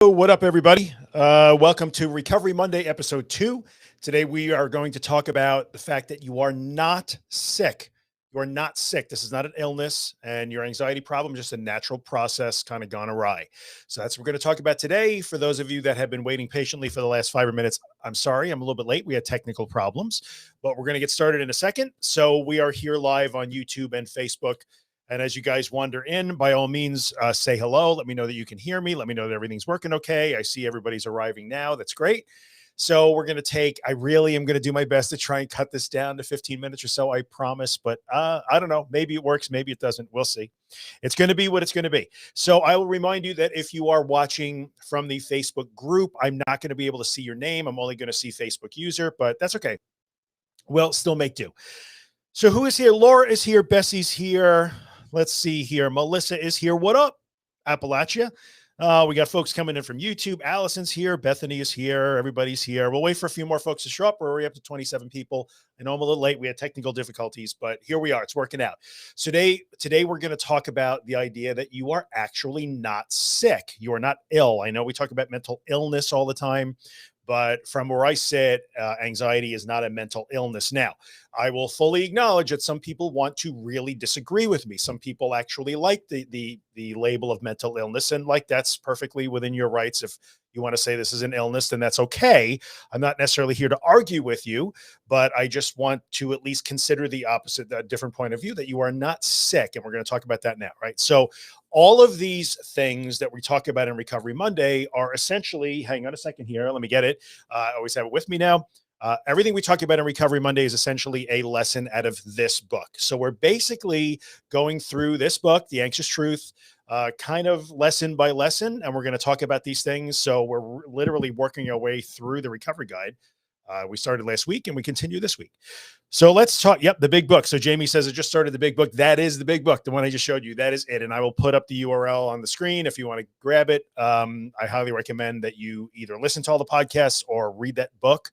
What up, everybody? Welcome to Recovery Monday, episode 2. Today, we are going to talk about the fact that you are not sick. You are not sick. This is not an illness, and your anxiety problem is just a natural process kind of gone awry. So that's what we're going to talk about today. For those of you that have been waiting patiently for the last 5 minutes, I'm sorry, I'm a little bit late. We had technical problems, but we're going to get started in a second. So we are here live on YouTube and Facebook. And as you guys wander in, by all means, say hello. Let me know that you can hear me. Let me know that everything's working okay. I see everybody's arriving now. That's great. So we're going to I really am going to do my best to try and cut this down to 15 minutes or so, I promise. But I don't know. Maybe it works. Maybe it doesn't. We'll see. It's going to be what it's going to be. So I will remind you that if you are watching from the Facebook group, I'm not going to be able to see your name. I'm only going to see Facebook user, but that's okay. We'll still make do. So who is here? Laura is here. Bessie's here. Let's see here. Melissa is here. What up, Appalachia? We got folks coming in from YouTube. Allison's here. Bethany is here. Everybody's here. We'll wait for a few more folks to show up. We're already up to 27 people. I know I'm a little late. We had technical difficulties, but here we are. It's working out. So today we're going to talk about the idea that you are actually not sick. You are not ill. I know we talk about mental illness all the time, but from where I sit, anxiety is not a mental illness. Now, I will fully acknowledge that some people want to really disagree with me. Some people actually like the label of mental illness, and like that's perfectly within your rights. If you want to say this is an illness, then that's okay. I'm not necessarily here to argue with you, but I just want to at least consider the opposite, a different point of view, that you are not sick, and we're going to talk about that now, right? So all of these things that we talk about in Recovery Monday are essentially, hang on a second here, let me get it. I always have it with me now. Everything we talk about in Recovery Monday is essentially a lesson out of this book. So we're basically going through this book, The Anxious Truth, kind of lesson by lesson, and we're going to talk about these things. So we're literally working our way through the recovery guide. We started last week and we continue this week. So let's talk. Yep, the big book. So Jamie says, I just started the big book. That is the big book, the one I just showed you. That is it. And I will put up the URL on the screen if you want to grab it. I highly recommend that you either listen to all the podcasts or read that book.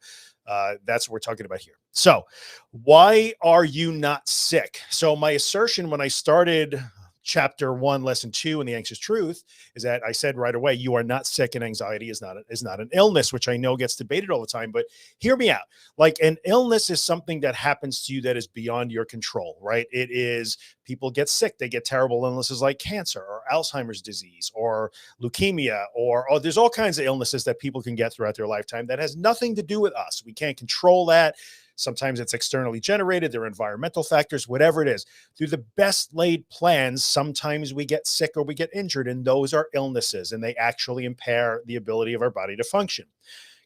That's what we're talking about here. So why are you not sick? So my assertion when I started chapter 1, lesson 2 in The Anxious Truth is that I said right away, you are not sick, and anxiety is not an illness, which I know gets debated all the time, but hear me out. Like, an illness is something that happens to you that is beyond your control, right? It is, people get sick. They get terrible illnesses like cancer or Alzheimer's disease or leukemia, or there's all kinds of illnesses that people can get throughout their lifetime that has nothing to do with us. We can't control that. Sometimes it's externally generated. There are environmental factors, whatever it is. Through the best laid plans, sometimes we get sick or we get injured, and those are illnesses, and they actually impair the ability of our body to function.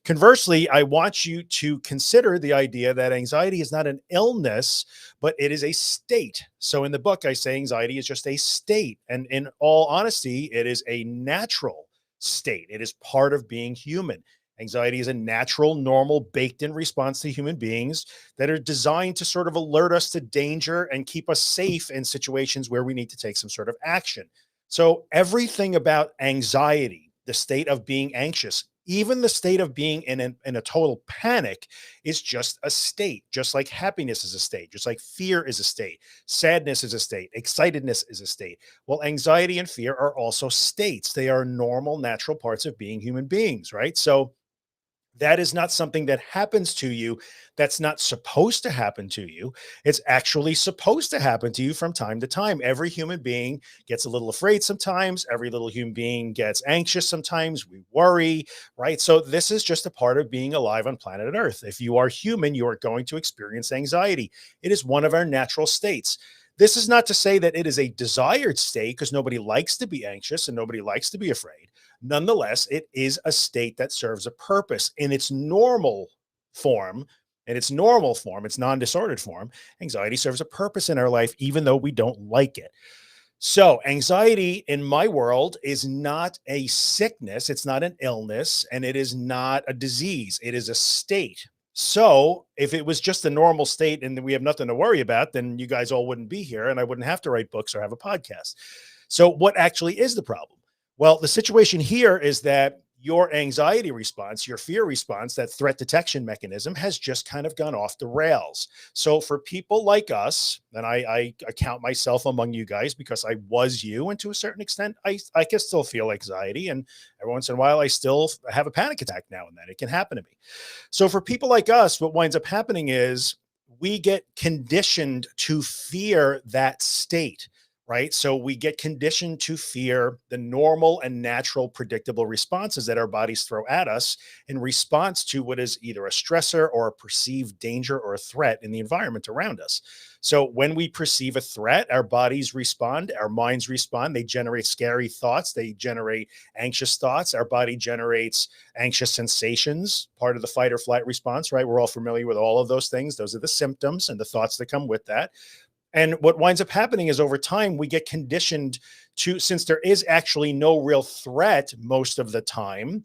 Conversely, I want you to consider the idea that anxiety is not an illness, but it is a state. So in the book, I say anxiety is just a state. And in all honesty, it is a natural state. It is part of being human. Anxiety is a natural, normal, baked-in response to human beings that are designed to sort of alert us to danger and keep us safe in situations where we need to take some sort of action. So everything about anxiety, the state of being anxious, even the state of being in a total panic, is just a state, just like happiness is a state, just like fear is a state, sadness is a state, excitedness is a state. Well, anxiety and fear are also states. They are normal, natural parts of being human beings, right? So that is not something that happens to you. That's not supposed to happen to you. It's actually supposed to happen to you from time to time. Every human being gets a little afraid sometimes. Every little human being gets anxious sometimes. We worry, right? So this is just a part of being alive on planet Earth. If you are human, you are going to experience anxiety. It is one of our natural states. This is not to say that it is a desired state, because nobody likes to be anxious and nobody likes to be afraid. Nonetheless, it is a state that serves a purpose in its normal form. Its non-disordered form, anxiety serves a purpose in our life, even though we don't like it. So anxiety in my world is not a sickness. It's not an illness, and it is not a disease. It is a state. So if it was just a normal state and we have nothing to worry about, then you guys all wouldn't be here and I wouldn't have to write books or have a podcast. So what actually is the problem? Well, the situation here is that your anxiety response, your fear response, that threat detection mechanism has just kind of gone off the rails. So for people like us, and I count myself among you guys because I was you, and to a certain extent, I can still feel anxiety, and every once in a while, I still have a panic attack now and then. It can happen to me. So for people like us, what winds up happening is we get conditioned to fear that state, right? So we get conditioned to fear the normal and natural predictable responses that our bodies throw at us in response to what is either a stressor or a perceived danger or a threat in the environment around us. So when we perceive a threat, our bodies respond, our minds respond, they generate scary thoughts, they generate anxious thoughts, our body generates anxious sensations, part of the fight or flight response, right? We're all familiar with all of those things. Those are the symptoms and the thoughts that come with that. And what winds up happening is over time, we get conditioned to, since there is actually no real threat most of the time,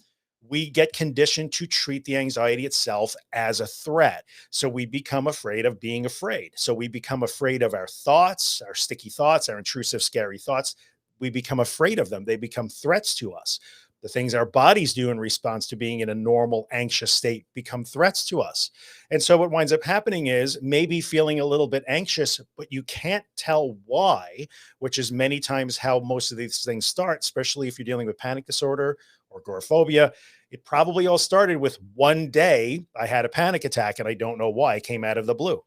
we get conditioned to treat the anxiety itself as a threat. So we become afraid of being afraid. So we become afraid of our thoughts, our sticky thoughts, our intrusive, scary thoughts. We become afraid of them. They become threats to us. The things our bodies do in response to being in a normal, anxious state become threats to us. And so what winds up happening is maybe feeling a little bit anxious, but you can't tell why, which is many times how most of these things start, especially if you're dealing with panic disorder or agoraphobia. It probably all started with one day I had a panic attack and I don't know why. It came out of the blue.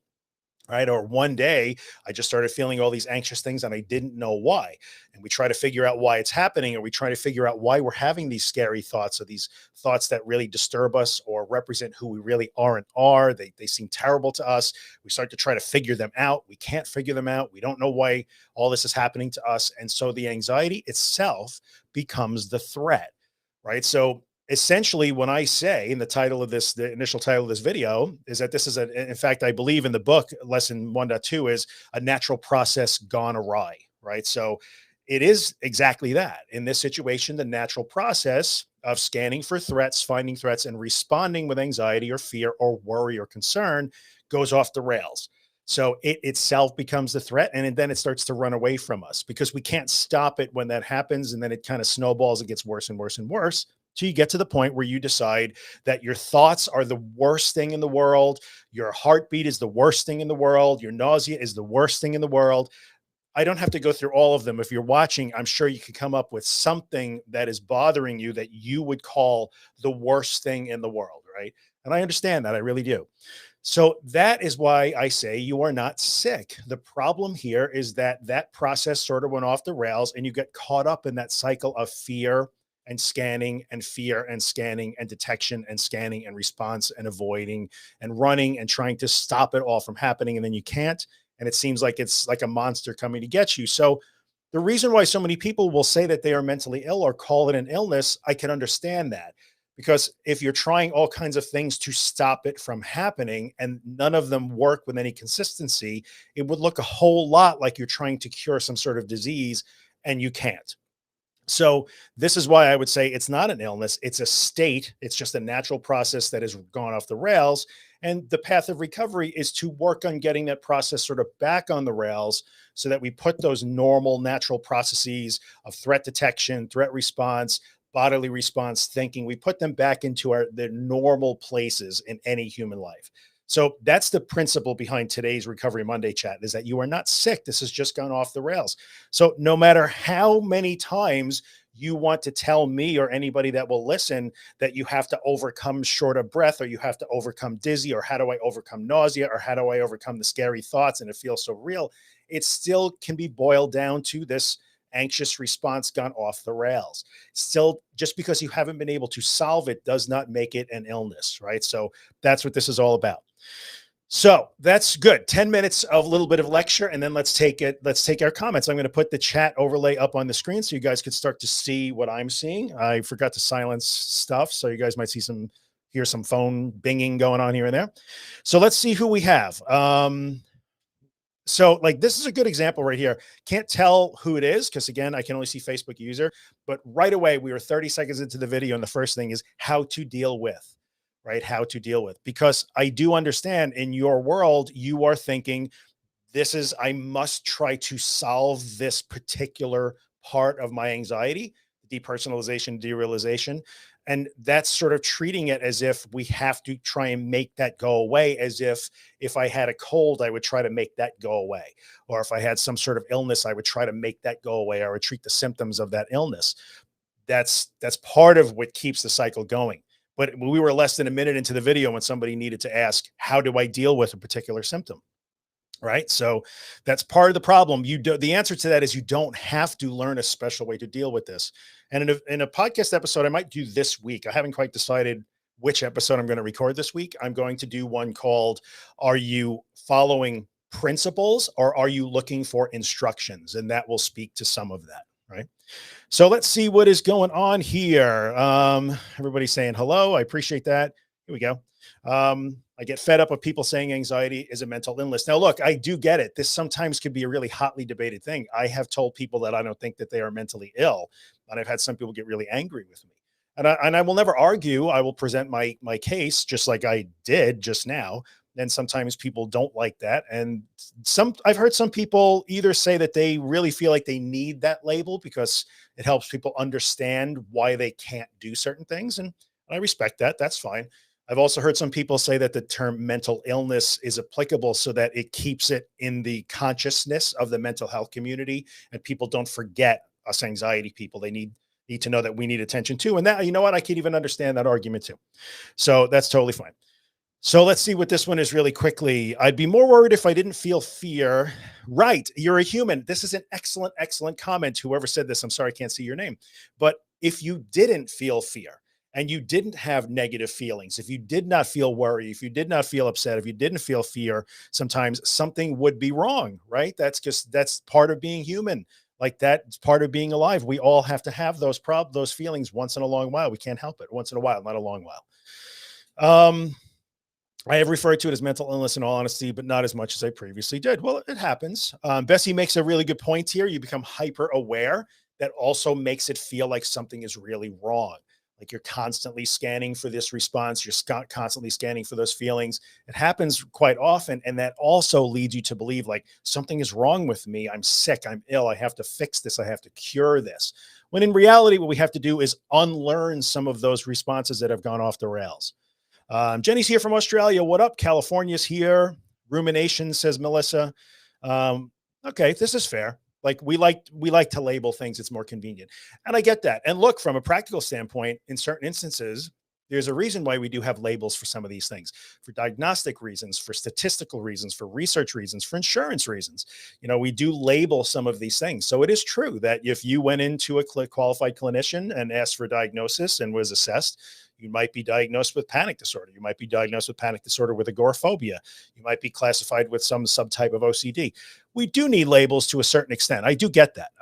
Right. Or one day I just started feeling all these anxious things and I didn't know why. And we try to figure out why it's happening, or we try to figure out why we're having these scary thoughts, or these thoughts that really disturb us or represent who we really aren't are. They seem terrible to us. We start to try to figure them out. We can't figure them out. We don't know why all this is happening to us. And so the anxiety itself becomes the threat. Right. So essentially, when I say in the title of this, the initial title of this video is that this is in fact, I believe in the book, lesson 1.2 is a natural process gone awry, right? So it is exactly that. In this situation, the natural process of scanning for threats, finding threats, and responding with anxiety or fear or worry or concern goes off the rails. So it itself becomes the threat, and then it starts to run away from us because we can't stop it when that happens. And then it kind of snowballs and gets worse and worse and worse. So you get to the point where you decide that your thoughts are the worst thing in the world. Your heartbeat is the worst thing in the world. Your nausea is the worst thing in the world. I don't have to go through all of them. If you're watching, I'm sure you could come up with something that is bothering you that you would call the worst thing in the world, right? And I understand that. I really do. So that is why I say you are not sick. The problem here is that that process sort of went off the rails and you get caught up in that cycle of fear and scanning and fear and scanning and detection and scanning and response and avoiding and running and trying to stop it all from happening. And then you can't. And it seems like it's like a monster coming to get you. So the reason why so many people will say that they are mentally ill or call it an illness, I can understand that. Because if you're trying all kinds of things to stop it from happening and none of them work with any consistency, it would look a whole lot like you're trying to cure some sort of disease and you can't. So this is why I would say it's not an illness, it's a state. It's just a natural process that has gone off the rails. And the path of recovery is to work on getting that process sort of back on the rails so that we put those normal, natural processes of threat detection, threat response, bodily response thinking, we put them back into their normal places in any human life. So that's the principle behind today's Recovery Monday chat, is that you are not sick. This has just gone off the rails. So no matter how many times you want to tell me or anybody that will listen that you have to overcome short of breath, or you have to overcome dizzy, or how do I overcome nausea, or how do I overcome the scary thoughts and it feels so real, it still can be boiled down to this anxious response gone off the rails. Still, just because you haven't been able to solve it does not make it an illness, right? So that's what this is all about. So that's good. 10 minutes of a little bit of lecture, and then let's take it. Let's take our comments. I'm going to put the chat overlay up on the screen so you guys could start to see what I'm seeing. I forgot to silence stuff, so you guys might hear some phone binging going on here and there. So let's see who we have. So like this is a good example right here. Can't tell who it is because again, I can only see Facebook user, but right away we were 30 seconds into the video and the first thing is how to deal with, right? How to deal with, because I do understand in your world, you are thinking I must try to solve this particular part of my anxiety, depersonalization, derealization. And that's sort of treating it as if we have to try and make that go away, as if I had a cold, I would try to make that go away. Or if I had some sort of illness, I would try to make that go away. I would treat the symptoms of that illness. That's part of what keeps the cycle going. But we were less than a minute into the video when somebody needed to ask, how do I deal with a particular symptom? Right. So that's part of the problem. The answer to that is you don't have to learn a special way to deal with this. And in a podcast episode, I might do this week. I haven't quite decided which episode I'm going to record this week. I'm going to do one called, Are You Following Principles or Are You Looking for Instructions? And that will speak to some of that. Right. So let's see what is going on here. Everybody's saying hello. I appreciate that. Here we go. I get fed up with people saying anxiety is a mental illness. Now, look, I do get it. This sometimes could be a really hotly debated thing. I have told people that I don't think that they are mentally ill, and I've had some people get really angry with me. And I will never argue. I will present my case just like I did just now. And sometimes people don't like that. And I've heard some people either say that they really feel like they need that label because it helps people understand why they can't do certain things. And I respect that. That's fine. I've also heard some people say that the term mental illness is applicable so that it keeps it in the consciousness of the mental health community and people don't forget us anxiety people. They need to know that we need attention too. And that, you know what, I can even understand that argument too. So that's totally fine. So let's see what this one is really quickly. I'd be more worried if I didn't feel fear. Right. You're a human. This is an excellent, excellent comment. Whoever said this, I'm sorry, I can't see your name. But if you didn't feel fear and you didn't have negative feelings, if you did not feel worry, if you did not feel upset, if you didn't feel fear, sometimes something would be wrong, right? That's part of being human. Like that's part of being alive. We all have to have those feelings once in a long while. We can't help it. Once in a while, not a long while. I have referred to it as mental illness in all honesty, but not as much as I previously did. Well, it happens. Bessie makes a really good point here. You become hyper aware. That also makes it feel like something is really wrong. Like you're constantly scanning for this response. You're constantly scanning for those feelings. It happens quite often. And that also leads you to believe like something is wrong with me. I'm sick. I'm ill. I have to fix this. I have to cure this. When in reality, what we have to do is unlearn some of those responses that have gone off the rails. Jenny's here from Australia. What up? California's here. Rumination, says Melissa. Okay, this is fair. Like we like to label things. It's more convenient. And I get that. And look, from a practical standpoint, in certain instances, there's a reason why we do have labels for some of these things, for diagnostic reasons, for statistical reasons, for research reasons, for insurance reasons. You know, we do label some of these things. So it is true that if you went into a qualified clinician and asked for a diagnosis and was assessed, you might be diagnosed with panic disorder. You might be diagnosed with panic disorder with agoraphobia. You might be classified with some subtype of OCD. We do need labels to a certain extent. I do get that.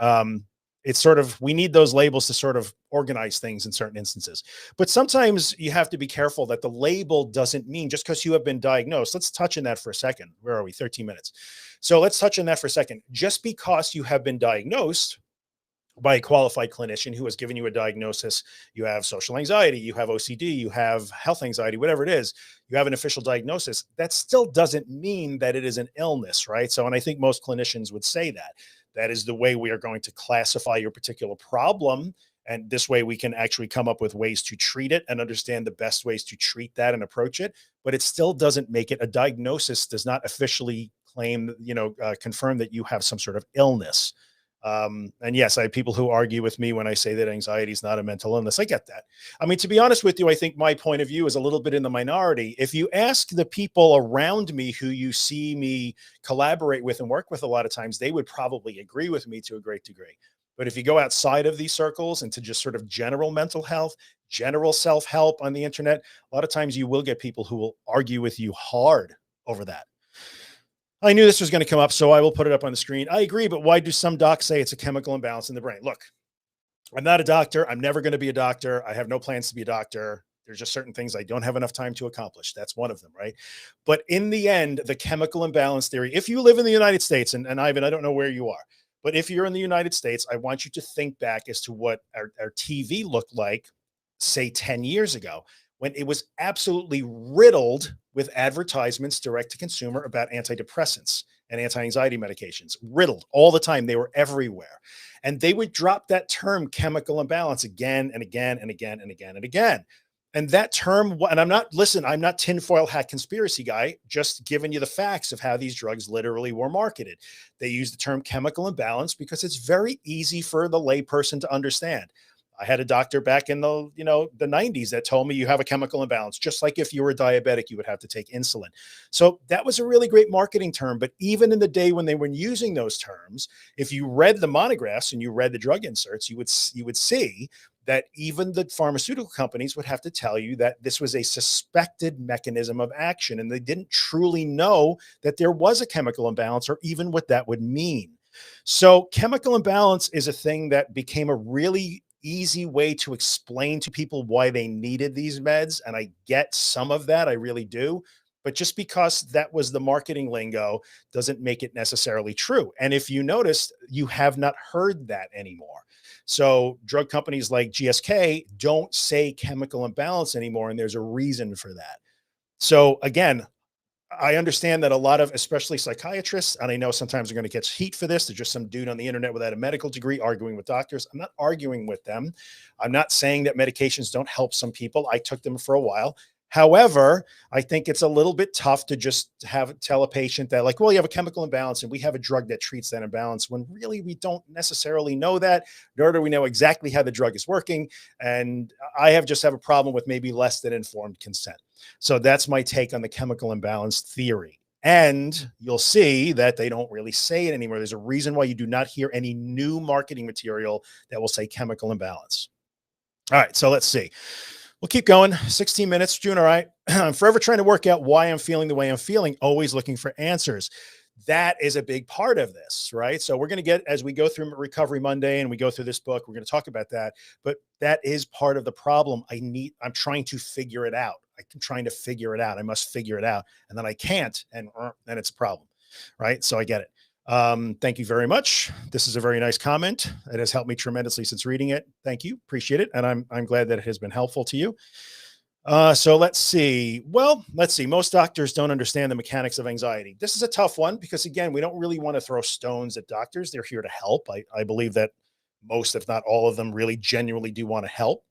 It's sort of, we need those labels to sort of organize things in certain instances. But sometimes you have to be careful that the label doesn't mean just because you have been diagnosed. Let's touch on that for a second. Where are we? 13 minutes. So let's touch on that for a second. Just because you have been diagnosed by a qualified clinician who has given you a diagnosis, you have social anxiety, you have OCD, you have health anxiety, whatever it is, you have an official diagnosis, that still doesn't mean that it is an illness, right? So, and I think most clinicians would say that. That is the way we are going to classify your particular problem. And this way we can actually come up with ways to treat it and understand the best ways to treat that and approach it. But it still doesn't make it a diagnosis, does not officially claim, confirm that you have some sort of illness. And yes, I have people who argue with me when I say that anxiety is not a mental illness. I get that. I mean, to be honest with you, I think my point of view is a little bit in the minority. If you ask the people around me who you see me collaborate with and work with a lot of times, they would probably agree with me to a great degree. But if you go outside of these circles into just sort of general mental health, general self-help on the internet, a lot of times you will get people who will argue with you hard over that. I knew this was going to come up, so I will put it up on the screen. I agree, but why do some docs say it's a chemical imbalance in the brain? Look, I'm not a doctor. I'm never going to be a doctor. I have no plans to be a doctor. There's just certain things I don't have enough time to accomplish. That's one of them, right? But in the end, the chemical imbalance theory, if you live in the United States, and Ivan, I don't know where you are, but if you're in the United States, I want you to think back as to what our TV looked like, say 10 years ago, when it was absolutely riddled with advertisements direct to consumer about antidepressants and anti-anxiety medications. Riddled all the time. They were everywhere. And they would drop that term chemical imbalance again and again and again and again and again. And that term, and I'm not tinfoil hat conspiracy guy, just giving you the facts of how these drugs literally were marketed. They use the term chemical imbalance because it's very easy for the layperson to understand. I had a doctor back in the 90s that told me you have a chemical imbalance. Just like if you were diabetic, you would have to take insulin. So that was a really great marketing term. But even in the day when they were using those terms, if you read the monographs and you read the drug inserts, you would see that even the pharmaceutical companies would have to tell you that this was a suspected mechanism of action, and they didn't truly know that there was a chemical imbalance or even what that would mean. So chemical imbalance is a thing that became a really easy way to explain to people why they needed these meds. And I get some of that. I really do. But just because that was the marketing lingo doesn't make it necessarily true. And if you noticed, you have not heard that anymore. So drug companies like GSK don't say chemical imbalance anymore. And there's a reason for that. So again, I understand that a lot of, especially psychiatrists, and I know sometimes they're going to get heat for this. They're just some dude on the internet without a medical degree arguing with doctors. I'm not arguing with them. I'm not saying that medications don't help some people. I took them for a while. However, I think it's a little bit tough to just tell a patient that, like, well, you have a chemical imbalance and we have a drug that treats that imbalance, when really we don't necessarily know that, nor do we know exactly how the drug is working. And I just have a problem with maybe less than informed consent. So that's my take on the chemical imbalance theory. And you'll see that they don't really say it anymore. There's a reason why you do not hear any new marketing material that will say chemical imbalance. All right, so let's see. We'll keep going. 16 minutes, June. All right. I'm forever trying to work out why I'm feeling the way I'm feeling, always looking for answers. That is a big part of this, right? So we're going to get, as we go through Recovery Monday and we go through this book, we're going to talk about that. But that is part of the problem. I'm trying to figure it out. I'm trying to figure it out. I must figure it out. And then I can't. And then it's a problem, right? So I get it. Thank you very much. This is a very nice comment. It has helped me tremendously since reading it. Thank you. Appreciate it. And I'm glad that it has been helpful to you. So let's see. Well, let's see. Most doctors don't understand the mechanics of anxiety. This is a tough one because, again, we don't really want to throw stones at doctors. They're here to help. I believe that most, if not all of them, really genuinely do want to help,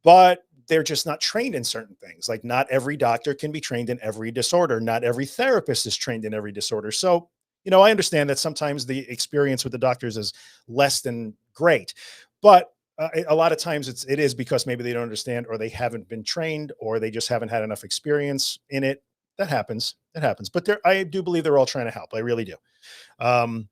but they're just not trained in certain things. Like, not every doctor can be trained in every disorder. Not every therapist is trained in every disorder. So, I understand that sometimes the experience with the doctors is less than great, but a lot of times it is because maybe they don't understand, or they haven't been trained, or they just haven't had enough experience in it. That happens. It happens. But I do believe they're all trying to help. I really do. Um,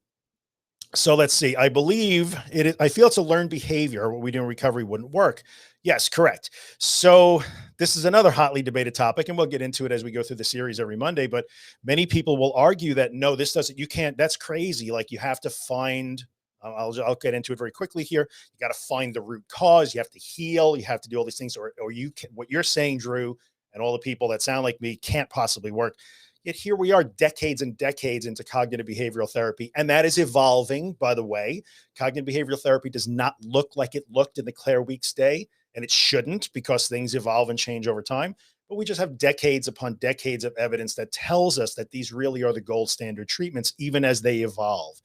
so let's see. I believe it is, I feel it's a learned behavior. What we do in recovery wouldn't work. Yes, correct. So this is another hotly debated topic, and we'll get into it as we go through the series every Monday. But many people will argue that no, this doesn't, you can't, that's crazy. Like, you have to find, I'll get into it very quickly here. You got to find the root cause. You have to heal. You have to do all these things, or you can, what you're saying, Drew, and all the people that sound like me, can't possibly work. Yet here we are, decades and decades into cognitive behavioral therapy. And that is evolving, by the way. Cognitive behavioral therapy does not look like it looked in the Claire Weekes day, and it shouldn't, because things evolve and change over time. But we just have decades upon decades of evidence that tells us that these really are the gold standard treatments, even as they evolve.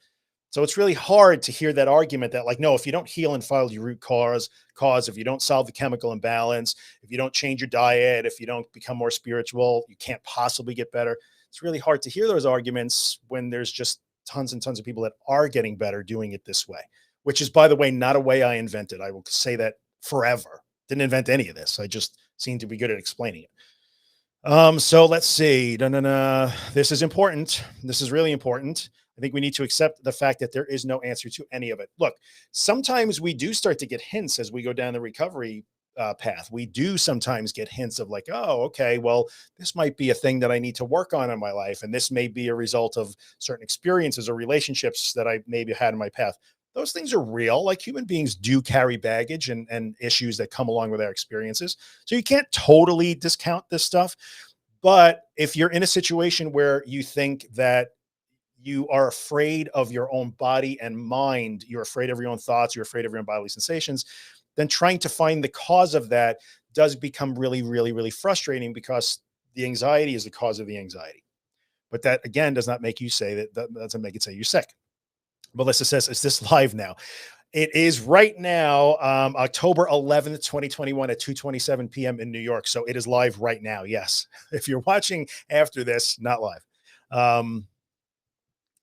So it's really hard to hear that argument that, like, no, if you don't heal and follow your root cause, if you don't solve the chemical imbalance, if you don't change your diet, if you don't become more spiritual, you can't possibly get better. It's really hard to hear those arguments when there's just tons and tons of people that are getting better doing it this way, which is, by the way, not a way I invented. I will say that forever. Didn't invent any of this. I just seem to be good at explaining it. So let's see. This is important. This is really important. I think we need to accept the fact that there is no answer to any of it. Look, sometimes we do start to get hints as we go down the recovery path. We do sometimes get hints of, like, oh, okay, well, this might be a thing that I need to work on in my life. And this may be a result of certain experiences or relationships that I maybe had in my path. Those things are real. Like, human beings do carry baggage and issues that come along with our experiences. So you can't totally discount this stuff. But if you're in a situation where you think that you are afraid of your own body and mind, you're afraid of your own thoughts, you're afraid of your own bodily sensations, then trying to find the cause of that does become really, really, really frustrating because the anxiety is the cause of the anxiety. But that again does not make you say that doesn't make it say you're sick. Melissa says, is this live now? It is right now, October 11th, 2021 at 2:27 p.m. in New York. So it is live right now. Yes. If you're watching after this, not live. Um,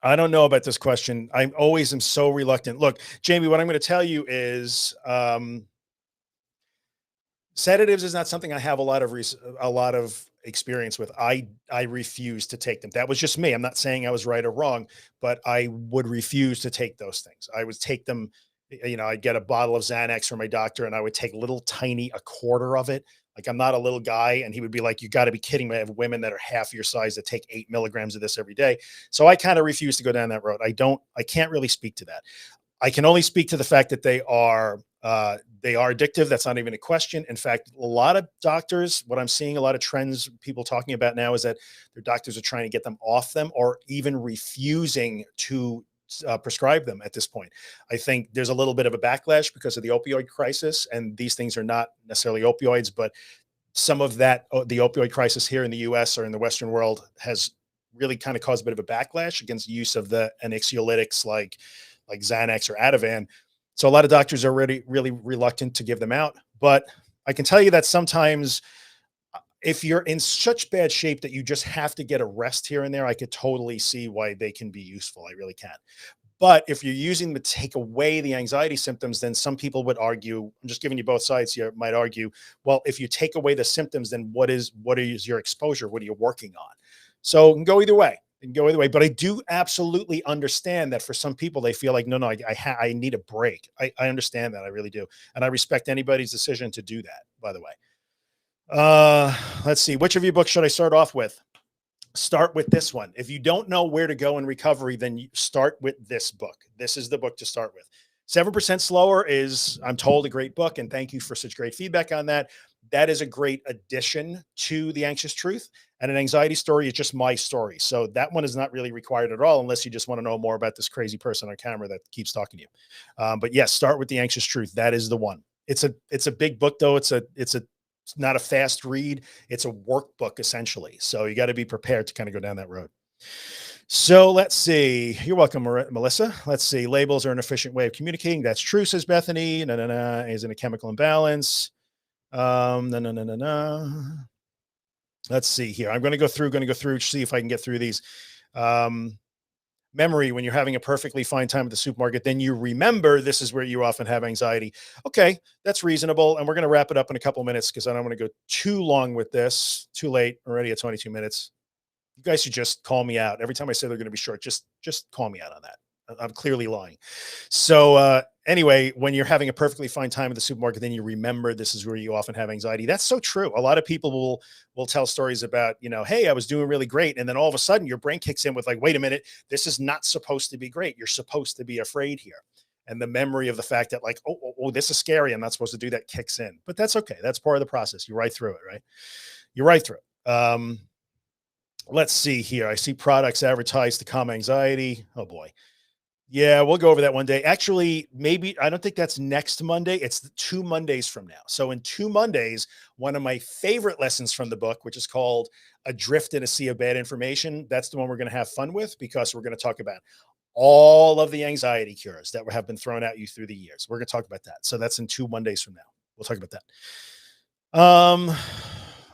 I don't know about this question. I always am so reluctant. Look, Jamie, what I'm going to tell you is sedatives is not something I have a lot of experience with. I refuse to take them. That was just me. I'm not saying I was right or wrong, but I would refuse to take those things. I would take them. I'd get a bottle of Xanax from my doctor, and I would take little tiny a quarter of it. Like I'm not a little guy, and he would be like, "You got to be kidding me! I have women that are half your size that take 8 milligrams of this every day." So I kind of refuse to go down that road. I can't really speak to that. I can only speak to the fact that they are addictive. That's not even a question. In fact, a lot of doctors, what I'm seeing, a lot of trends people talking about now is that their doctors are trying to get them off them or even refusing to prescribe them at this point. I think there's a little bit of a backlash because of the opioid crisis, and these things are not necessarily opioids, but some of that, the opioid crisis here in the US or in the Western world has really kind of caused a bit of a backlash against the use of the anxiolytics like Xanax or Ativan. So a lot of doctors are already really reluctant to give them out. But I can tell you that sometimes if you're in such bad shape that you just have to get a rest here and there, I could totally see why they can be useful. I really can. But if you're using them to take away the anxiety symptoms, then some people would argue, I'm just giving you both sides here, might argue, well, if you take away the symptoms, then what is your exposure? What are you working on? So it can go either way. It can go either way. But I do absolutely understand that for some people, they feel like, no, I need a break. I understand that. I really do. And I respect anybody's decision to do that, by the way. Let's see. Which of your books should I start off with? Start with this one. If you don't know where to go in recovery, then you start with this book. This is the book to start with. 7% Slower is, I'm told, a great book. And thank you for such great feedback on that. That is a great addition to The Anxious Truth. And An Anxiety Story is just my story. So that one is not really required at all, unless you just want to know more about this crazy person on camera that keeps talking to you. But yes, start with The Anxious Truth. That is the one. It's a big book though. It's not a fast read. It's a workbook essentially. So you got to be prepared to kind of go down that road. So let's see. You're welcome, Melissa. Let's see. Labels are an efficient way of communicating. That's true, says Bethany. No, no, no. Is in a chemical imbalance. No, no, no, no, no. Let's see here. I'm going to go through, see if I can get through these. Memory, when you're having a perfectly fine time at the supermarket, then you remember this is where you often have anxiety. Okay, that's reasonable. And we're going to wrap it up in a couple of minutes because I don't want to go too long with this. Too late, already at 22 minutes. You guys should just call me out. Every time I say they're going to be short, just call me out on that. I'm clearly lying. So anyway, when you're having a perfectly fine time at the supermarket, then you remember this is where you often have anxiety. That's so true. A lot of people will tell stories about, hey, I was doing really great. And then all of a sudden your brain kicks in with like, wait a minute, this is not supposed to be great. You're supposed to be afraid here. And the memory of the fact that like, oh, this is scary. I'm not supposed to do that kicks in, but that's okay. That's part of the process. You're right through it, right? You're right through it. Let's see here. I see products advertised to calm anxiety. Oh boy. Yeah, we'll go over that one day. Actually, maybe I don't think that's next Monday. It's 2 Mondays from now. So in 2 Mondays, one of my favorite lessons from the book, which is called Adrift in a Sea of Bad Information. That's the one we're going to have fun with because we're going to talk about all of the anxiety cures that have been thrown at you through the years. We're going to talk about that. So that's in 2 Mondays from now. We'll talk about that.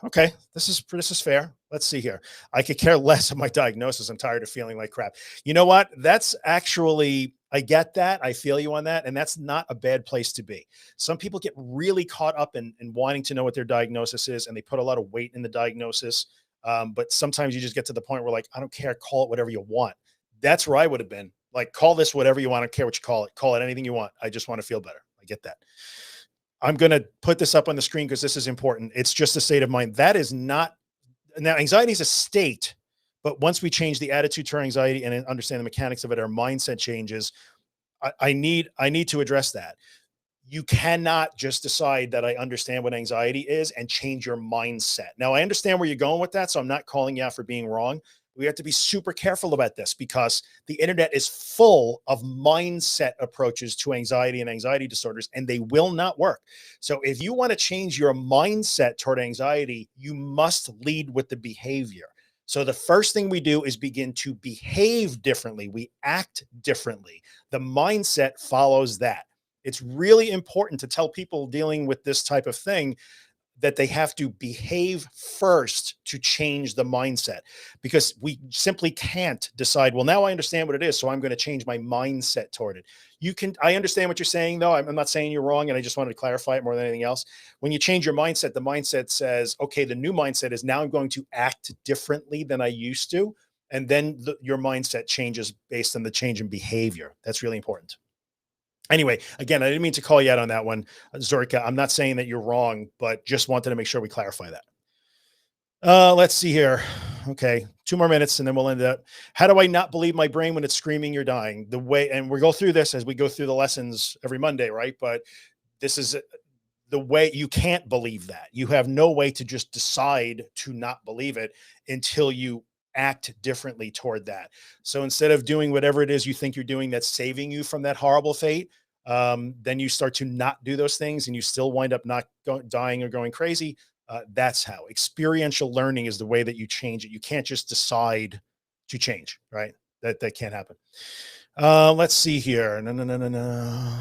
Okay, this is fair. Let's see here. I could care less of my diagnosis. I'm tired of feeling like crap. You know what? That's actually, I get that. I feel you on that. And that's not a bad place to be. Some people get really caught up in wanting to know what their diagnosis is, and they put a lot of weight in the diagnosis. But sometimes you just get to the point where like, I don't care, call it whatever you want. That's where I would have been. Like, call this whatever you want. I don't care what you call it. Call it anything you want. I just want to feel better. I get that. I'm going to put this up on the screen because this is important. It's just a state of mind. That is not, now anxiety is a state, but once we change the attitude to our anxiety and understand the mechanics of it, our mindset changes. I need to address that. You cannot just decide that I understand what anxiety is and change your mindset. Now I understand where you're going with that. So I'm not calling you out for being wrong, We have to be super careful about this because the internet is full of mindset approaches to anxiety and anxiety disorders, and they will not work. So if you want to change your mindset toward anxiety, you must lead with the behavior. So the first thing we do is begin to behave differently. We act differently. The mindset follows that. It's really important to tell people dealing with this type of thing that they have to behave first to change the mindset, because we simply can't decide, well, now I understand what it is, so I'm going to change my mindset toward it. You can, I understand what you're saying, though. I'm not saying you're wrong. And I just wanted to clarify it more than anything else. When you change your mindset, the mindset says, okay, the new mindset is now I'm going to act differently than I used to. And then your mindset changes based on the change in behavior. That's really important. Anyway, again, I didn't mean to call you out on that one, Zorka. I'm not saying that you're wrong, but just wanted to make sure we clarify that. Let's see here. Okay, 2 more minutes and then we'll end up. How do I not believe my brain when it's screaming you're dying? The way, and we go through this as we go through the lessons every Monday, right? But this is the way. You can't believe that. You have no way to just decide to not believe it until you act differently toward that. So instead of doing whatever it is you think you're doing that's saving you from that horrible fate, then you start to not do those things and you still wind up not dying or going crazy. That's how experiential learning is the way that you change it. You can't just decide to change, right? That can't happen. Let's see here. No, no, no, no, no.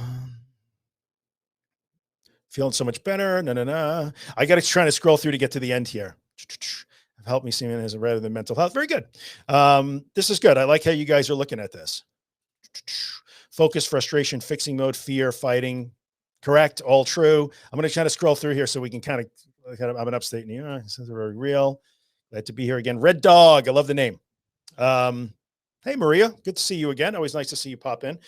Feeling so much better. No, no, no. I got to try to scroll through to get to the end here. Help me see it as rather than mental health. Very good. This is good. I like how you guys are looking at this. Focus, frustration, fixing mode, fear, fighting. Correct. All true. I'm going to try to scroll through here so we can kind of, I'm an upstate New York. This is very real. Glad to be here again. Red Dog. I love the name. Hey, Maria. Good to see you again. Always nice to see you pop in.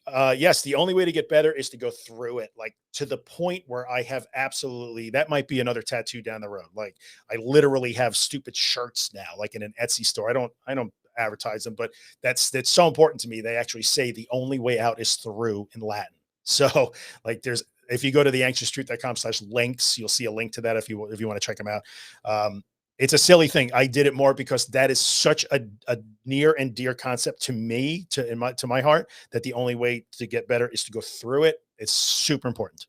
Yes, the only way to get better is to go through it, like to the point where I have absolutely, that might be another tattoo down the road. Like I literally have stupid shirts now, like in an Etsy store. I don't advertise them, but that's so important to me. They actually say the only way out is through in Latin. So like if you go to theanxioustruth.com/links, you'll see a link to that if you want to check them out. It's a silly thing. I did it more because that is such a near and dear concept to me, to my heart, that the only way to get better is to go through it. It's super important.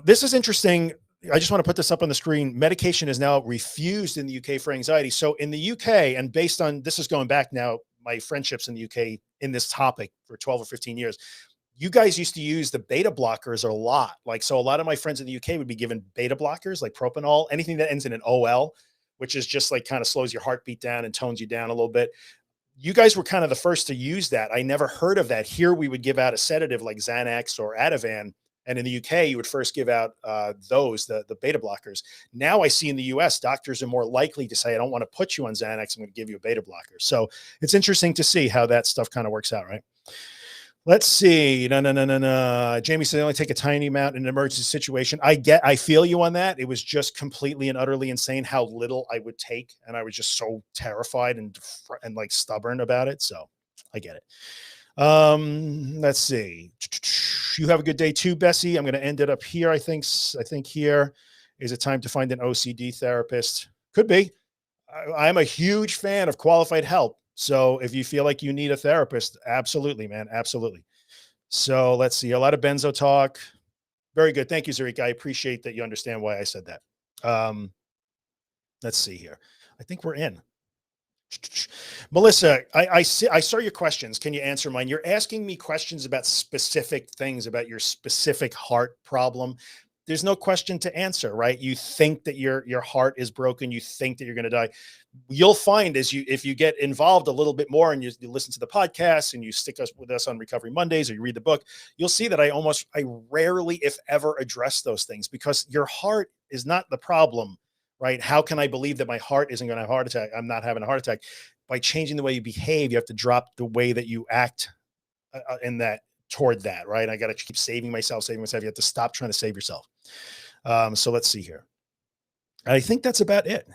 This is interesting. I just want to put this up on the screen. Medication is now refused in the UK for anxiety. So in the UK, and based on, this is going back now, my friendships in the UK in this topic for 12 or 15 years, you guys used to use the beta blockers a lot. Like, so a lot of my friends in the UK would be given beta blockers, like propanol, anything that ends in an OL, which is just like kind of slows your heartbeat down and tones you down a little bit. You guys were kind of the first to use that. I never heard of that. Here we would give out a sedative like Xanax or Ativan. And in the UK, you would first give out the beta blockers. Now I see in the US, doctors are more likely to say, I don't want to put you on Xanax. I'm going to give you a beta blocker. So it's interesting to see how that stuff kind of works out, right? Let's see. No. Jamie said they only take a tiny amount in an emergency situation. I feel you on that. It was just completely and utterly insane how little I would take. And I was just so terrified and like stubborn about it. So I get it. Let's see. You have a good day too, Bessie. I'm going to end it up here. I think here is a time to find an OCD therapist. Could be. I'm a huge fan of qualified help. So if you feel like you need a therapist, absolutely, man. Absolutely. So let's see. A lot of benzo talk. Very good. Thank you, Zarika. I appreciate that you understand why I said that. Let's see here. I think we're in. Melissa, I saw your questions. Can you answer mine? You're asking me questions about specific things, about your specific heart problem. There's no question to answer, right? You think that your heart is broken. You think that you're going to die. You'll find if you get involved a little bit more and you listen to the podcast and you stick with us on Recovery Mondays or you read the book, you'll see that I rarely, if ever, address those things because your heart is not the problem, right? How can I believe that my heart isn't going to have a heart attack? I'm not having a heart attack. By changing the way you behave, you have to drop the way that you act toward that, right? I got to keep saving myself. You have to stop trying to save yourself. So let's see here. I think that's about it.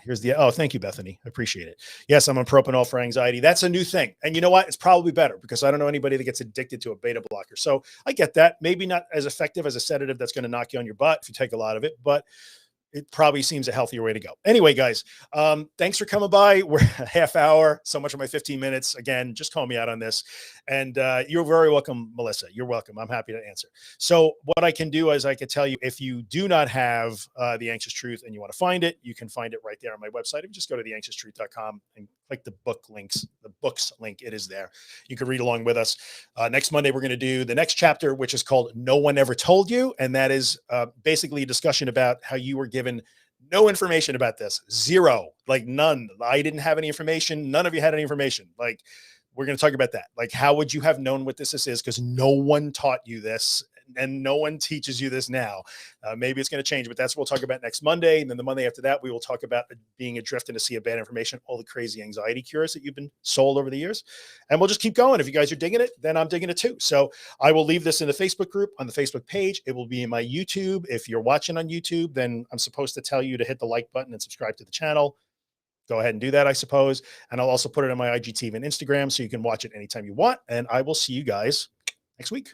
Thank you, Bethany. I appreciate it. Yes, I'm on propanol for anxiety. That's a new thing. And you know what? It's probably better because I don't know anybody that gets addicted to a beta blocker. So I get that. Maybe not as effective as a sedative that's going to knock you on your butt if you take a lot of it, but it probably seems a healthier way to go. Anyway, guys, thanks for coming by. We're a half hour, so much of my 15 minutes. Again, just call me out on this. And you're very welcome, Melissa. You're welcome. I'm happy to answer. So what I can do is I can tell you, if you do not have The Anxious Truth and you want to find it, you can find it right there on my website. If you just go to theanxioustruth.com and click the book links, the books link, it is there. You can read along with us. Next Monday, we're going to do the next chapter, which is called No One Ever Told You. And that is basically a discussion about how you were given no information about this. Zero, like none. I didn't have any information. None of you had any information. Like, we're going to talk about that. Like, how would you have known what this is? Because no one taught you this, and no one teaches you this now. Maybe it's going to change, but that's what we'll talk about next Monday. And then the Monday after that, we will talk about being adrift in a sea of bad information, all the crazy anxiety cures that you've been sold over the years. And we'll just keep going. If you guys are digging it, then I'm digging it too. So I will leave this in the Facebook group, on the Facebook page. It will be in my YouTube. If you're watching on YouTube, then I'm supposed to tell you to hit the like button and subscribe to the channel. Go ahead and do that, I suppose. And I'll also put it on my IGTV and Instagram so you can watch it anytime you want. And I will see you guys next week.